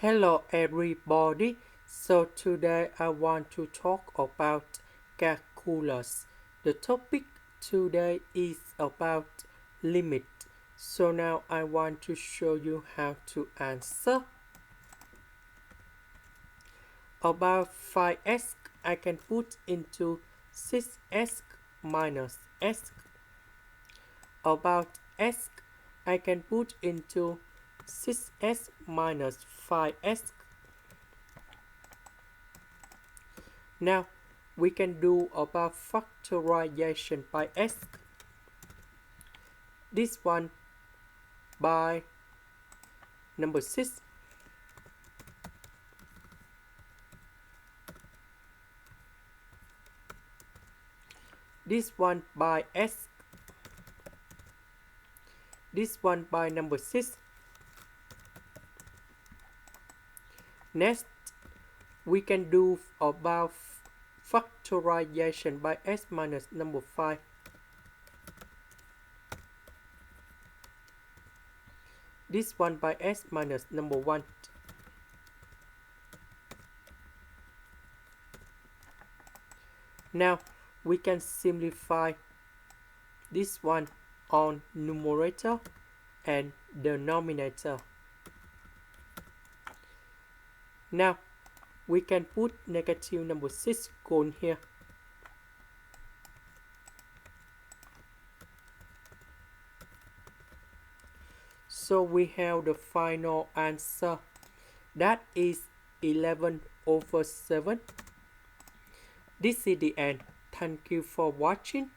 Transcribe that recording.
Hello everybody. So today I want to talk about calculus. The topic today is about limit. So now I want to show you how to answer. About 5x I can put into 6x minus x. About x I can put into 6x minus 5x. Now we can do about factorization by x. This one by number 6. This one by s. This one by number 6. Next, we can do about factorization by s minus number 5. This one by s minus number 1. Now, we can simplify this one on numerator and denominator. Now, we can put negative number 6 gone here. So we have the final answer. That is 11/7. This is the end. Thank you for watching.